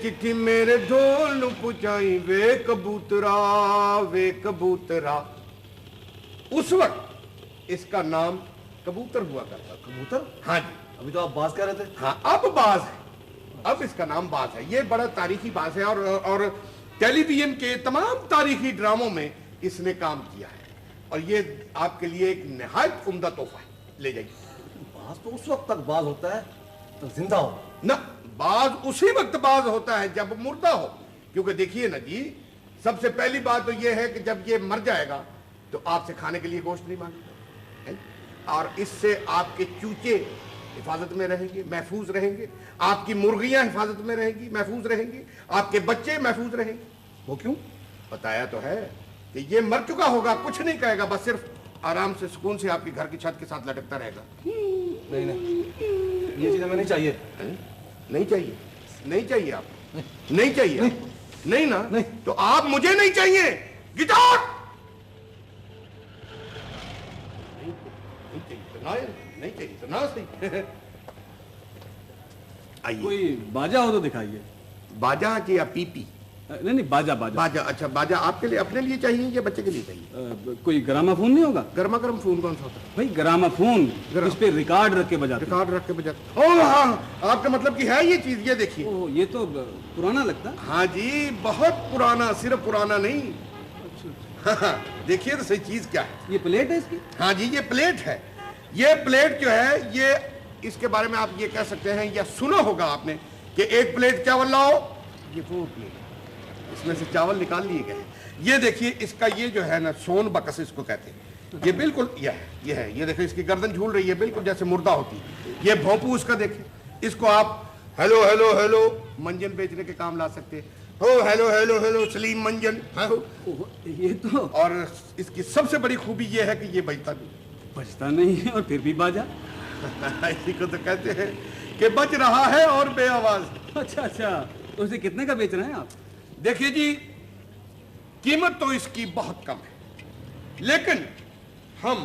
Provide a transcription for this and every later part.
चिट्ठी मेरे ढोल नु पुचाई वे कबूतरा। उस वक्त इसका नाम कबूतर हुआ करता। कबूतर? हाँ जी। अभी तो आप बाज कह रहे थे। हाँ, अब बाज है, अब इसका नाम बाज है। ये बड़ा तारीखी बाज है और टेलीविजन के तमाम तारीखी ड्रामों में इसने काम किया है और ये आपके लिए एक निहायत उम्दा तोहफा है, ले जाइए। बाज तो उस वक्त तक बाज होता है तो जिंदा हो ना, बाज उसी वक्त बाज होता है जब मुर्दा हो। क्योंकि देखिए ना जी, सबसे पहली बात तो ये है कि जब ये मर जाएगा तो आपसे खाने के लिए गोश्त नहीं मांगेगा और इससे आपके चूचे हिफाजत में रहेंगे, महफूज रहेंगे, आपकी मुर्गियां हिफाजत में रहेंगी, महफूज रहेंगी, आपके बच्चे महफूज रहेंगे। वो क्यों? बताया तो है कि ये मर चुका होगा, कुछ नहीं कहेगा, बस सिर्फ आराम से सुकून से आपके घर की छत के साथ लटकता रहेगा। नहीं नहीं, ये चीज हमें नहीं चाहिए। नहीं चाहिए? नहीं चाहिए आप? नहीं चाहिए? नहीं ना? नहीं। तो आप मुझे नहीं चाहिए। Get out. नहीं चाहिए तो ना सही। आइए। कोई बाजा हो तो दिखाइए। बाजा कि या पीपी? नहीं, बाजा। बाजा, अच्छा बाजा आपके लिए, अपने लिए चाहिए या बच्चे के लिए चाहिए? कोई ग्रामाफोन नहीं होगा? गर्मा गर्म फोन कौन सा होता है भाई? ग्रामाफोन, इस पे रिकॉर्ड रख के बजाते। रिकॉर्ड रख के बजाते? ओह हाँ, आपका मतलब कि है ये चीज, ये देखिए। ओह, ये तो पुराना लगता। हाँ जी, बहुत पुराना, सिर्फ पुराना नहीं। हाँ, देखिए तो सही चीज क्या है। ये प्लेट है इसकी? हाँ जी, ये प्लेट है। ये प्लेट जो है, ये इसके बारे में आप ये कह सकते हैं या सुना होगा आपने कि एक प्लेट चावल लाओ, ये वो प्लेट, इसमें से चावल निकाल लिए गए। ये देखिए, इसका ये जो है ना, सोन बकस इसको कहते हैं। ये बिल्कुल ये है, ये देखिए इसकी गर्दन झूल रही है बिल्कुल जैसे मुर्दा होती है। ये भोंपू उसका देखिए, इसको आप हेलो हेलो हेलो मंजन बेचने के काम ला सकते हैं। हो हेलो हेलो हेलो सलीम मंजन। ये तो, और इसकी सबसे बड़ी खूबी ये है कि ये बजता नहीं। बजता नहीं है और फिर भी बाजा। इसी को तो कहते हैं कि बज रहा है और बेआवाज। अच्छा, तो इसे कितने का बेच रहे हैं आप? देखिए जी, कीमत तो इसकी बहुत कम है, लेकिन हम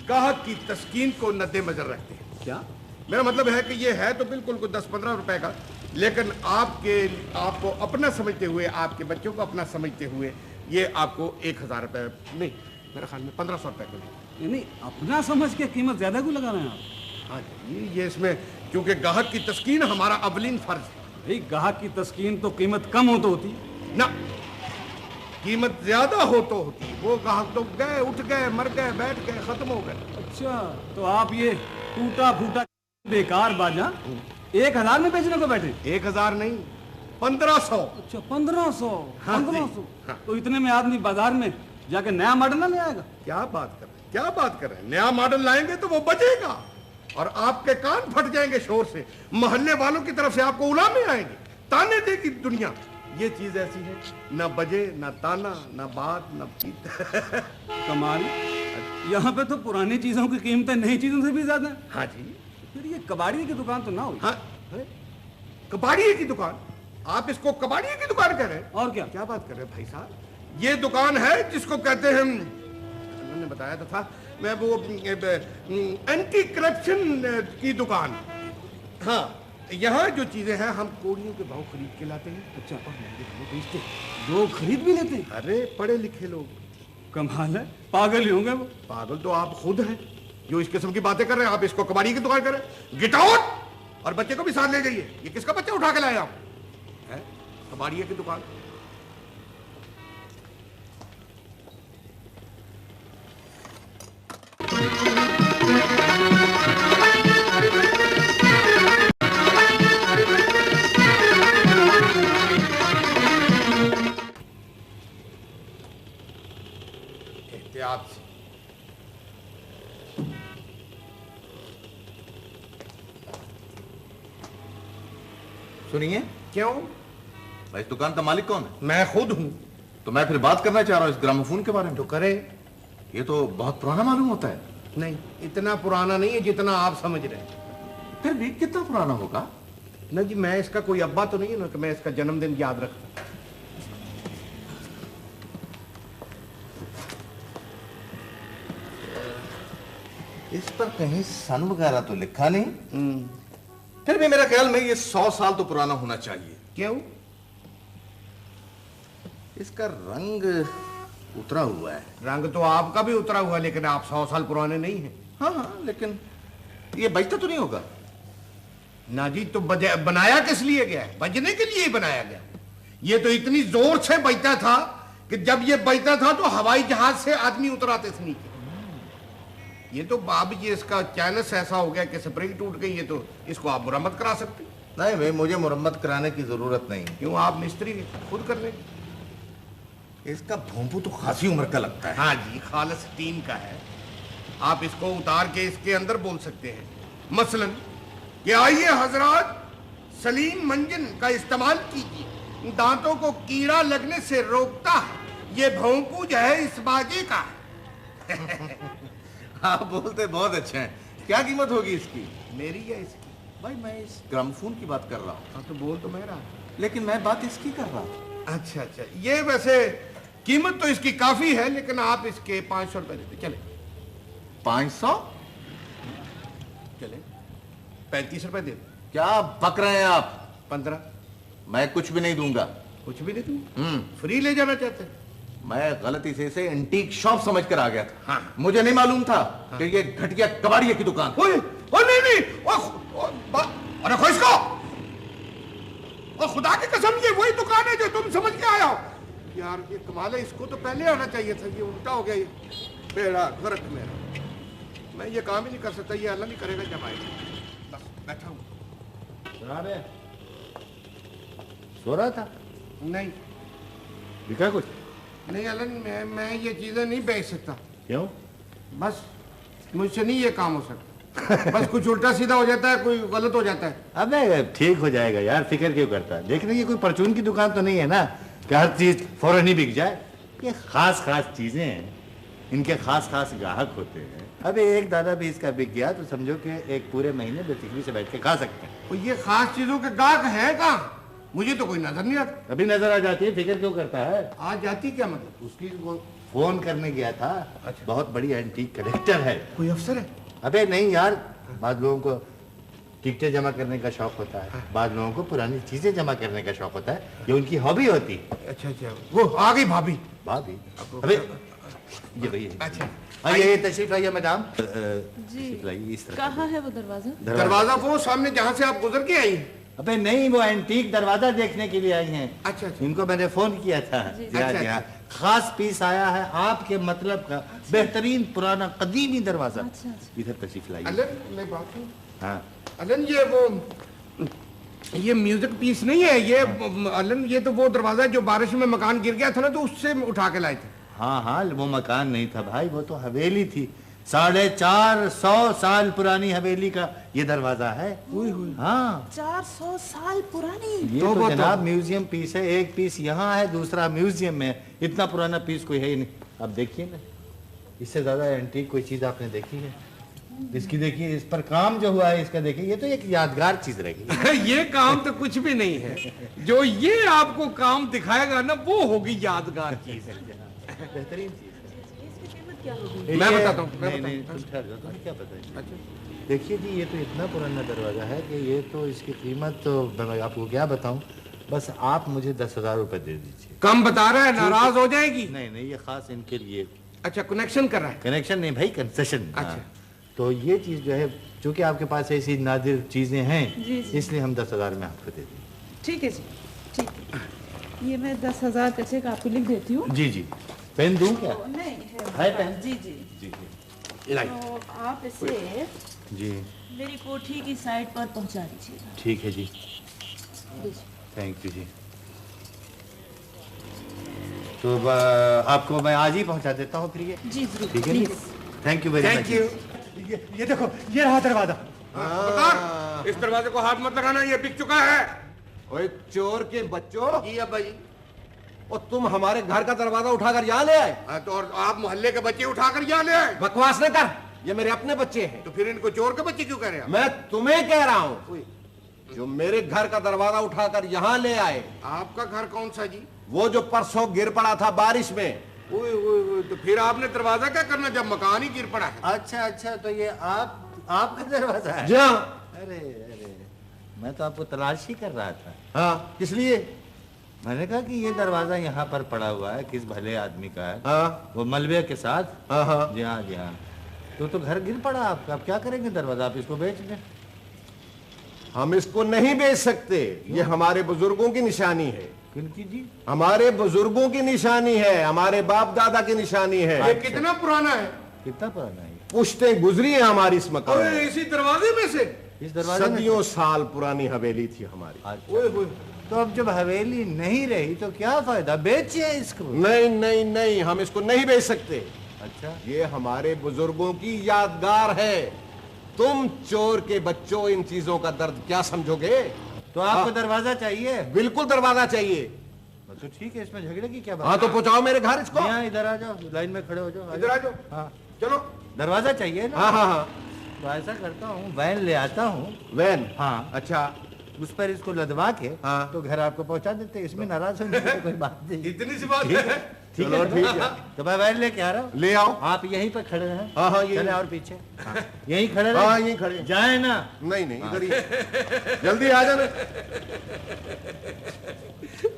गाहक की तस्कीन को नद्देनजर रखते हैं। क्या? मेरा मतलब है कि ये है तो बिल्कुल को 10-15 रुपए का, लेकिन आपको अपना समझते हुए, आपके बच्चों को अपना समझते हुए ये आपको 1000 रुपए नहीं, मेरे ख्याल में 1500 रुपए को नहीं, अपना समझ के कीमत ज्यादा क्यों लगा रहे हैं आप? हाँ जी, ये इसमें क्योंकि गाहक की तस्कीन हमारा अवलीन फर्ज है। भाई, गाहक की तस्कीन तो कीमत कम हो तो होती ना, कीमत ज्यादा हो तो होती। वो गाहक तो गए, उठ गए, मर गए, बैठ गए, खत्म हो गए। अच्छा, तो आप ये टूटा फूटा बेकार बाजा 1000 में बेचने को बैठे? 1000 नहीं, 1500। अच्छा, 1500। हाँ जी, 1500। हाँ। तो इतने में आदमी बाजार में जाके नया मॉडल ना ले आएगा? क्या बात कर रहे हैं, क्या बात कर रहे हैं? नया मॉडल लाएंगे तो वो बजेगा और आपके कान फट जाएंगे शोर से। मोहल्ले वालों की तरफ से आपको उलामे आएंगे, ताने देगी दुनिया। ये चीज ऐसी है, ना बजे, ना ताना, ना बात, ना पीत। कमाल। यहाँ पे तो पुरानी चीजों की कीमतें नई चीजों से भी ज्यादा है। हाँ जी। फिर ये कबाड़ी की दुकान तो ना हो? हाँ, कबाड़िए की दुकान? आप इसको कबाड़िए की दुकान कह रहे हैं? और क्या? क्या बात कर रहे हैं भाई साहब? ये दुकान है जिसको कहते हैं, उन्होंने बताया तो था, मैं वो एंटी करप्शन की दुकान। हाँ, यहाँ जो चीजें हैं हम कोड़ियों के भाव खरीद के लाते हैं। अच्छा, और महंगे भाव बेचते हैं, लोग खरीद भी लेते हैं। अरे पढ़े लिखे लोग। कमाल है, पागल ही होंगे वो। पागल तो आप खुद हैं जो इस किस्म की बातें कर रहे हैं। आप इसको कबाड़ी की दुकान कर रहे हैं। Get out. और बच्चे को भी साथ ले जाइए। ये किसका बच्चा उठा के लाए आप? है कबाड़िए की दुकान। एहतियात से। सुनिए। क्यों? भाई, इस दुकान का मालिक कौन है? मैं खुद हूं। तो मैं फिर बात करना चाह रहा हूँ इस ग्रामोफोन के बारे में। तो करे। ये तो बहुत पुराना मालूम होता है। नहीं, इतना पुराना नहीं है जितना आप समझ रहे हैं। फिर भी कितना पुराना होगा? ना जी, मैं इसका कोई अब्बा तो नहीं है ना कि मैं इसका जन्मदिन याद रखूं। इस पर कहीं सन वगैरह तो लिखा नहीं। फिर भी मेरे ख्याल में ये 100 साल तो पुराना होना चाहिए। क्यों? इसका रंग उतरा हुआ है। रंग तो आपका भी उतरा हुआ, लेकिन आप 100 साल पुराने नहीं हैं। हाँ हाँ, लेकिन ये बजता तो नहीं होगा ना जी। तो बनाया किस लिए गया है? बजने के लिए ही बनाया गया। ये तो इतनी जोर से बजता था कि जब ये बजता था तो हवाई जहाज से आदमी उतराते थे नीचे। ये तो बाब जी इसका चैनस ऐसा हो गया कि स्प्रिंग टूट गई है, तो इसको आप मुरम्मत करा सकते। नहीं भाई, मुझे मुरम्मत कराने की जरूरत नहीं। क्यों? आप मिस्त्री खुद कर लेंगे। इसका भोंपू तो खासी उम्र का लगता है। हाँ जी, खालस टीम का है। आप इसको उतार के इसके अंदर बोल सकते हैं मसलन कि आइए हजरात, सलीम मंजन का इस्तेमाल कीजिए, दांतों को कीड़ा लगने से रोकता है। ये भोंपू जो है इस बाजे का है। आप बोलते बहुत अच्छे हैं। क्या कीमत होगी इसकी? मेरी या इसकी? भाई मैं इस ग्रामोफोन की बात कर रहा हूँ। हाँ तो बोल तो मैं रहा, लेकिन मैं बात इसकी कर रहा हूँ। अच्छा अच्छा, ये वैसे कीमत तो इसकी काफी है, लेकिन आप इसके 500 रुपए देते चले। 500? चले 35 रुपए दे दो। क्या बक रहे हैं आप? 15। मैं कुछ भी नहीं दूंगा। कुछ भी नहीं दूं? फ्री ले जाना चाहते हैं? मैं गलती से इसे एंटीक शॉप समझकर आ गया था। हाँ। मुझे नहीं मालूम था कि ये घटिया कबाड़िया की दुकान। ओए, ओए नहीं नहीं, अरे खो इसको। और खुदा की कसम ये वही दुकान है जो तुम समझ के आया हो। यार ये कमाल है, इसको तो पहले आना चाहिए था। ये उल्टा हो गया। ये बेड़ा गर्क मेरा। मैं ये काम ही नहीं कर सकता। ये अल्लाह नहीं करेगा जब आएगा। बस बैठा हूँ। सो रहा था? नहीं दिखा कुछ? नहीं अलन, मैं ये चीजें नहीं बेच सकता। क्यों? बस मुझसे नहीं ये काम हो सकता। बस कुछ उल्टा सीधा हो जाता है, कोई गलत हो जाता है। अबे ठीक हो जाएगा यार, फिक्र क्यों करता है? देख रही ये कोई परचून की दुकान तो नहीं है ना कि हर चीज फौरन ही बिक जाए। ये खास चीजें हैं, इनके खास ग्राहक होते हैं। अबे एक दाना भी इसका बिक गया तो समझो कि एक पूरे महीने बेफिक्री से बैठ के खा सकते हैं। तो ये खास चीजों के गाहक है कहाँ? मुझे तो कोई नजर नहीं आता। अभी नजर आ जाती है, फिक्र क्यों करता है? आ जाती क्या मतलब? उसकी वो फोन करने गया था। अच्छा। बहुत बड़ी एंटीक कलेक्टर है। कोई अफसर है? अबे नहीं यार, बाद लोगों को टिकटें जमा करने का शौक होता है, बाद लोगों को पुरानी चीजें जमा करने का शौक होता है। ये उनकी हॉबी होती है। अच्छा अच्छा, वो आ गई भाभी। भाभी? अबे ये वही है। अच्छा आइए तशरीफ लाइए मैडम। जी, इस तरह कहाँ है वो दरवाजा? दरवाजा वो सामने जहाँ से आप गुजर के आई हैं। अबे नहीं, वो एंटीक दरवाजा देखने के लिए आई हैं। अच्छा अच्छा। इनको मैंने फोन किया था। जी, जी हाँ, अच्छा, जी हाँ। खास पीस आया है आपके मतलब का, बेहतरीन पुराना कदीमी दरवाजा। अच्छा, अच्छा। इधर तशरीफ लाइए। अलन मैं बात हूँ। हाँ अलन ये म्यूजिक पीस नहीं है ये अलन, ये तो वो दरवाजा जो बारिश में मकान गिर गया था ना, तो उससे उठा के लाए थे। हाँ, वो मकान नहीं था भाई, वो तो हवेली थी। 450 साल पुरानी हवेली का ये दरवाजा है। हाँ 400 साल पुरानी? ये तो जनाब म्यूजियम पीस है। एक पीस यहाँ है, दूसरा म्यूजियम में। इतना पुराना पीस कोई है ही नहीं। अब देखिए ना, इससे ज्यादा एंटीक कोई चीज आपने देखी है? इसकी देखिए, इस पर काम जो हुआ है इसका देखिए, ये तो एक यादगार चीज रहेगी। ये काम तो कुछ भी नहीं है। जो ये आपको काम दिखाएगा ना, वो होगी यादगार चीज। बेहतरीन चीज इसकी कीमत क्या होगी? मैं बताता हूँ। तुम ठहर जाओ, तुम्हें क्या पता है? अच्छा देखिए जी, ये तो इतना पुराना दरवाजा है कि ये तो इसकी कीमत तो मैं आपको क्या बताऊं। बस आप मुझे 10,000 रुपए दे दीजिए। कम बता रहा है, नाराज हो जाएगी। नहीं, ये खास इनके लिए। अच्छा, कनेक्शन कर रहा है? कनेक्शन नहीं भाई, कंसेशन। अच्छा। तो ये चीज जो है, चूंकि आपके पास ऐसी नादिर चीजें हैं, जी। इसलिए हम 10,000 में आपको दे देंगे। ठीक है जी, ठीक है। ये मैं 10,000 का चेक आपको लिख देती हूँ। जी। पेन दूं क्या? नहीं है पेन? जी। जी। तो आप इसे जी मेरी कोठी की साइड पर पहुंचा दीजिएगा। ठीक है जी, लीजिए। थैंक यू जी। तो आपको मैं आज ही पहुंचा देता हूँ फिर ये। जी जरूर। ठीक है जी, थैंक यू वेरी मच। ये देखो, ये रहा दरवाजा। बता, इस दरवाजे को हाथ मत लगाना, ये बिक चुका है। ओए चोर के बच्चों, जी अब्बा जी। और तुम हमारे घर का दरवाजा उठाकर यहाँ ले आए? हाँ, तो और आप मोहल्ले के बच्चे उठाकर यहाँ ले आए? बकवास न कर, ये मेरे अपने बच्चे हैं। तो फिर इनको चोर के बच्चे क्यों कह रहे हैं? मैं तुम्हें कह रहा हूँ, जो मेरे घर का दरवाजा उठाकर यहाँ ले आए। आपका घर कौन सा जी? वो जो परसों गिर पड़ा था बारिश में। ओए, तो फिर आपने दरवाजा क्या करना जब मकान ही गिर पड़ा है? अच्छा, तो ये आपका दरवाजा है? जी हाँ। अरे मैं तो आपको तलाश ही कर रहा था। हाँ, किस लिए? मैंने कहा कि ये दरवाजा यहाँ पर पड़ा हुआ है, किस भले आदमी का है। हाँ वो मलबे के साथ। हाँ हाँ। जी हाँ जी हाँ। तो घर गिर पड़ा आपका, आप क्या करेंगे दरवाजा? आप इसको बेच दें। हम इसको नहीं बेच सकते, ये हमारे बुजुर्गों की निशानी है। किनकी जी? हमारे बुजुर्गों की निशानी है, हमारे बाप दादा की निशानी है। ये कितना पुराना है? कितना पुराना है? पुश्तें गुजरी है हमारी इस मकान और में। इसी दरवाजे में से? इस दरवाजे में? सदियों साल पुरानी हवेली थी हमारी। अच्छा। ओए होए। तो अब जब हवेली नहीं रही तो क्या फायदा, बेचिए इसको। नहीं नहीं नहीं, हम इसको नहीं बेच सकते। अच्छा, ये हमारे बुजुर्गों की यादगार है। तुम चोर के बच्चों इन चीजों का दर्द क्या समझोगे? तो आपको दरवाजा चाहिए? बिल्कुल दरवाजा चाहिए। तो ठीक है, इसमें झगड़े की क्या बात? हाँ तो पहुंचाओ मेरे घर इसको। यहाँ इधर आ जाओ, लाइन में खड़े हो जाओ। इधर आ जाओ। हाँ, चलो। दरवाजा चाहिए ना? हाँ हाँ हाँ। तो ऐसा करता हूँ, वैन ले आता हूँ। वैन? हाँ, अच्छा। उस पर इसको लदवा के हाँ। तो घर आपको पहुंचा देते। इसमें नाराज होने की तो कोई बात नहीं। इतनी सी बात है? ठीक चलो है, ठीक है। तो मैं वैन लेके आ रहा हूँ। ले आओ। आप यहीं पर खड़े हैं। हाँ हाँ, यहीं। चले और पीछे। हाँ, यहीं खड़े रहे। हाँ यहीं खड़े हैं। जाए ना। नहीं नहीं, इधर ही। जल्दी आ जाना।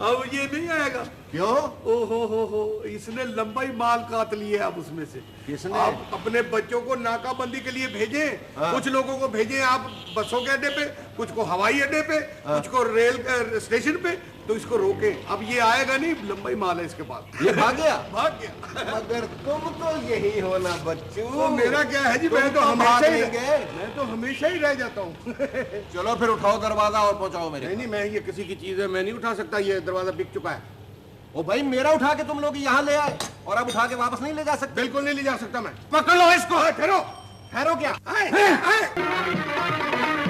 अब ये नहीं आएगा। क्यों? ओ हो, इसने लंबाई माल काट ली है अब उसमें से। किसने? आप अपने बच्चों को नाकाबंदी के लिए भेजें। हाँ। कुछ लोगों को भेजें आप बसों के अड्डे पे, कुछ को हवाई अड्डे पे, कुछ को रेल स्टेशन पे। तो इसको रोके। अब ये आएगा नहीं, लंबाई माल है इसके पास। ये भाग गया? भाग गया। मगर तुम तो यही हो ना बच्चू। तो मेरा क्या है जी, तुम मैं तो तो हमेशा भाग ही नहीं गए। मैं तो हमेशा ही रह जाता हूँ। चलो फिर उठाओ दरवाजा और पहुंचाओ मेरे। नहीं नहीं, मैं ये किसी की चीज है, मैं नहीं उठा सकता। ये दरवाजा बिक चुका है। ओ भाई, मेरा उठा के तुम लोग यहाँ ले आए और अब उठा के वापस नहीं ले जा सकते। बिल्कुल नहीं ले जा सकता मैं। पकड़ लो इसको। ठहरो। ठहरो क्या? आए, आए।